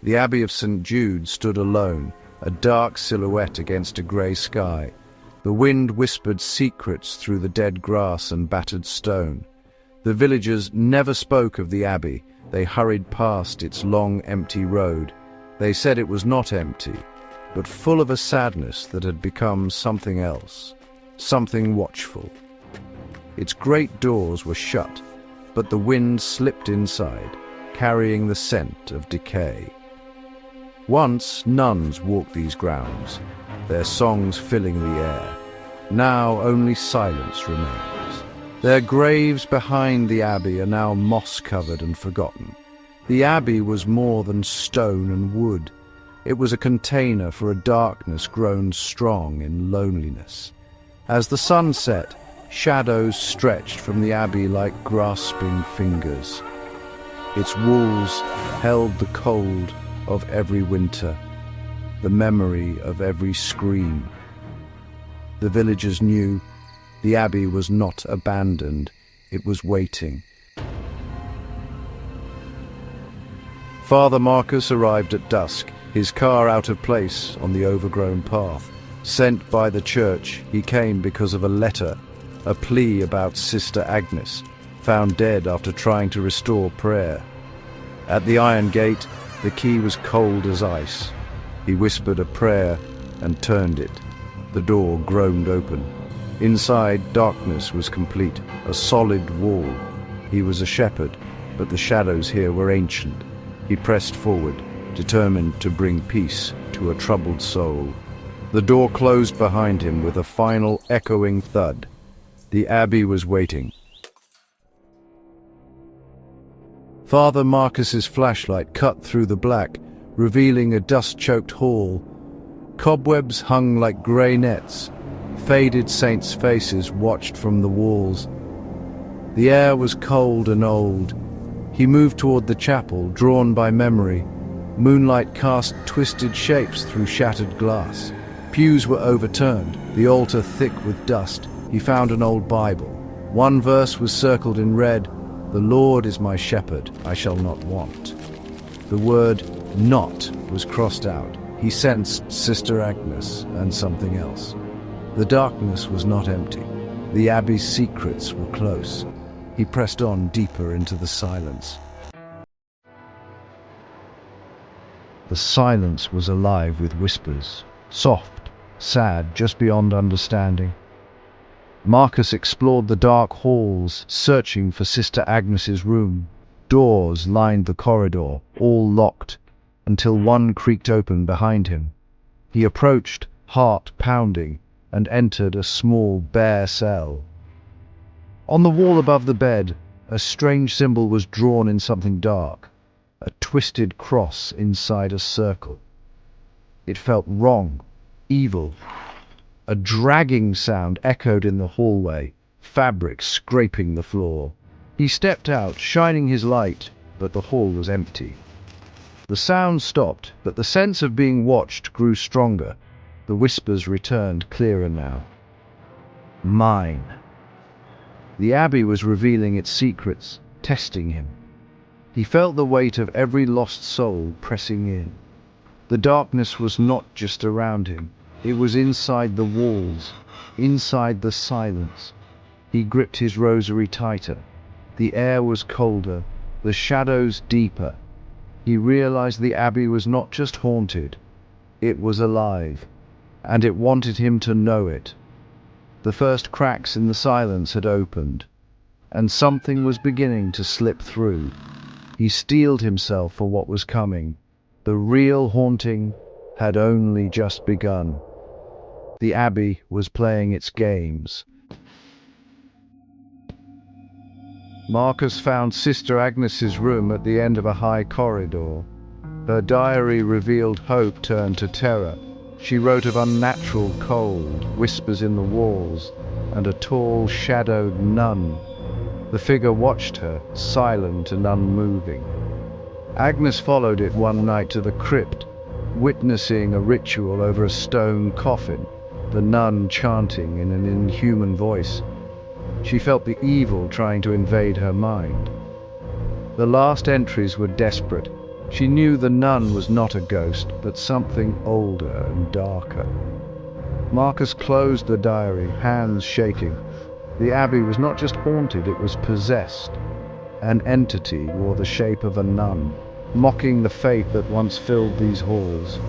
The Abbey of St. Jude stood alone, a dark silhouette against a grey sky. The wind whispered secrets through the dead grass and battered stone. The villagers never spoke of the Abbey. They hurried past its long, empty road. They said it was not empty, but full of a sadness that had become something else, something watchful. Its great doors were shut, but the wind slipped inside, carrying the scent of decay. Once nuns walked these grounds, their songs filling the air. Now only silence remains. Their graves behind the Abbey are now moss-covered and forgotten. The Abbey was more than stone and wood. It was a container for a darkness grown strong in loneliness. As the sun set, shadows stretched from the Abbey like grasping fingers. Its walls held the cold of every winter, the memory of every scream. The villagers knew the Abbey was not abandoned, it was waiting. Father Marcus arrived at dusk, his car out of place on the overgrown path. Sent by the church, he came because of a letter, a plea about Sister Agnes, found dead after trying to restore prayer. At the iron gate, the key was cold as ice. He whispered a prayer and turned it. The door groaned open. Inside, darkness was complete, a solid wall. He was a shepherd, but the shadows here were ancient. He pressed forward, determined to bring peace to a troubled soul. The door closed behind him with a final echoing thud. The Abbey was waiting. Father Marcus's flashlight cut through the black, revealing a dust-choked hall. Cobwebs hung like grey nets. Faded saints' faces watched from the walls. The air was cold and old. He moved toward the chapel, drawn by memory. Moonlight cast twisted shapes through shattered glass. Pews were overturned, the altar thick with dust. He found an old Bible. One verse was circled in red, "The Lord is my shepherd, I shall not want." The word "not" was crossed out. He sensed Sister Agnes and something else. The darkness was not empty. The Abbey's secrets were close. He pressed on deeper into the silence. The silence was alive with whispers, soft, sad, just beyond understanding. Marcus explored the dark halls, searching for Sister Agnes's room. Doors lined the corridor, all locked, until one creaked open behind him. He approached, heart pounding, and entered a small, bare cell. On the wall above the bed, a strange symbol was drawn in something dark, a twisted cross inside a circle. It felt wrong, evil. A dragging sound echoed in the hallway, fabric scraping the floor. He stepped out, shining his light, but the hall was empty. The sound stopped, but the sense of being watched grew stronger. The whispers returned, clearer now. Mine. The Abbey was revealing its secrets, testing him. He felt the weight of every lost soul pressing in. The darkness was not just around him. It was inside the walls, inside the silence. He gripped his rosary tighter. The air was colder, the shadows deeper. He realized the Abbey was not just haunted, it was alive, and it wanted him to know it. The first cracks in the silence had opened, and something was beginning to slip through. He steeled himself for what was coming. The real haunting had only just begun. The Abbey was playing its games. Marcus found Sister Agnes's room at the end of a high corridor. Her diary revealed hope turned to terror. She wrote of unnatural cold, whispers in the walls, and a tall, shadowed nun. The figure watched her, silent and unmoving. Agnes followed it one night to the crypt, witnessing a ritual over a stone coffin, the nun chanting in an inhuman voice. She felt the evil trying to invade her mind. The last entries were desperate. She knew the nun was not a ghost, but something older and darker. Marcus closed the diary, hands shaking. The Abbey was not just haunted, it was possessed. An entity wore the shape of a nun, mocking the faith that once filled these halls.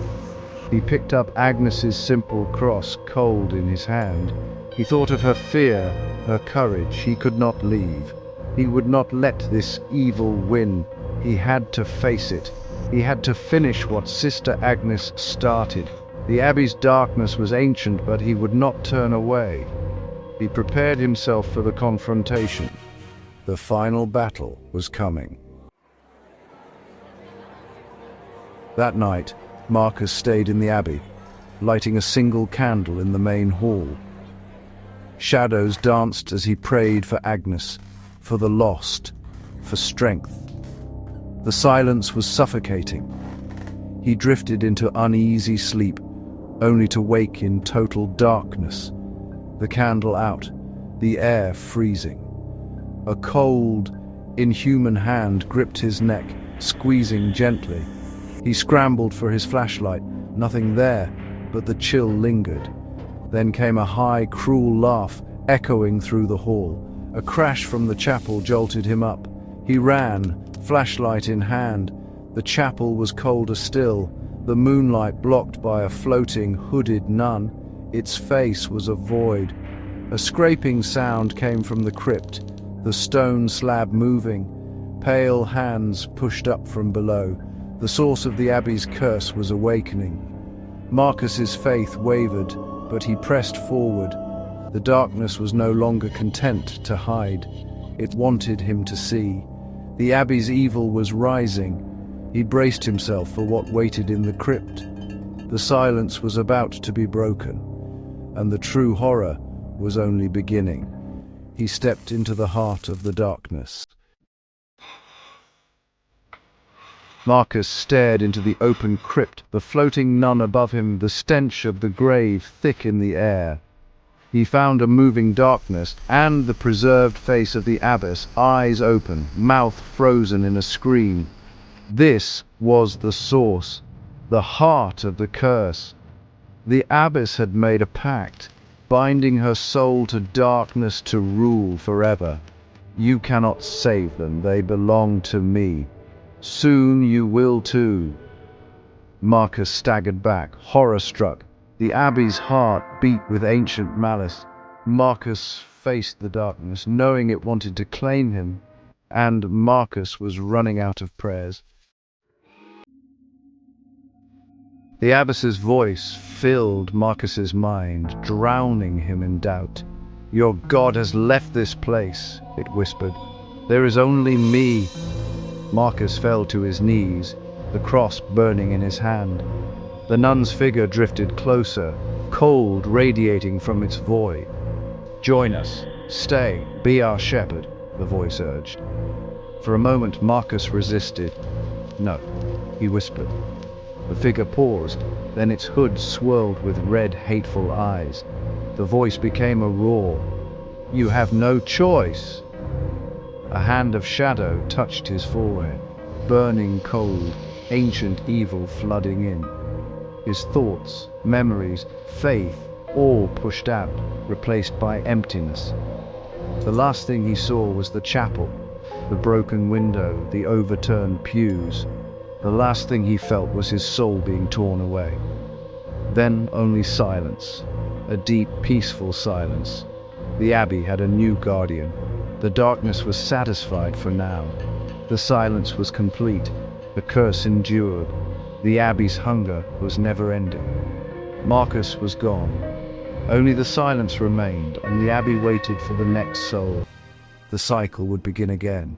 He picked up Agnes's simple cross, cold in his hand. He thought of her fear, her courage. He could not leave. He would not let this evil win. He had to face it. He had to finish what Sister Agnes started. The Abbey's darkness was ancient, but he would not turn away. He prepared himself for the confrontation. The final battle was coming. That night, Marcus stayed in the Abbey, lighting a single candle in the main hall. Shadows danced as he prayed for Agnes, for the lost, for strength. The silence was suffocating. He drifted into uneasy sleep, only to wake in total darkness. The candle out, the air freezing. A cold, inhuman hand gripped his neck, squeezing gently. He scrambled for his flashlight, nothing there, but the chill lingered. Then came a high, cruel laugh, echoing through the hall. A crash from the chapel jolted him up. He ran, flashlight in hand. The chapel was colder still, the moonlight blocked by a floating, hooded nun. Its face was a void. A scraping sound came from the crypt, the stone slab moving. Pale hands pushed up from below. The source of the Abbey's curse was awakening. Marcus's faith wavered, but he pressed forward. The darkness was no longer content to hide. It wanted him to see. The Abbey's evil was rising. He braced himself for what waited in the crypt. The silence was about to be broken, and the true horror was only beginning. He stepped into the heart of the darkness. Marcus stared into the open crypt, the floating nun above him, the stench of the grave thick in the air. He found a moving darkness and the preserved face of the abbess, eyes open, mouth frozen in a scream. This was the source, the heart of the curse. The abbess had made a pact, binding her soul to darkness to rule forever. You cannot save them, they belong to me. Soon you will too. Marcus staggered back, horror-struck. The Abbey's heart beat with ancient malice. Marcus faced the darkness, knowing it wanted to claim him, and Marcus was running out of prayers. The abbess's voice filled Marcus's mind, drowning him in doubt. Your God has left this place, it whispered. There is only me. Marcus fell to his knees, the cross burning in his hand. The nun's figure drifted closer, cold radiating from its void. Join us. Stay. Be our shepherd, the voice urged. For a moment Marcus resisted. No, he whispered. The figure paused, then its hood swirled with red, hateful eyes. The voice became a roar. You have no choice. A hand of shadow touched his forehead, burning cold, ancient evil flooding in. His thoughts, memories, faith, all pushed out, replaced by emptiness. The last thing he saw was the chapel, the broken window, the overturned pews. The last thing he felt was his soul being torn away. Then only silence, a deep, peaceful silence. The Abbey had a new guardian. The darkness was satisfied for now. The silence was complete. The curse endured. The Abbey's hunger was never-ending. Marcus was gone. Only the silence remained, and the Abbey waited for the next soul. The cycle would begin again.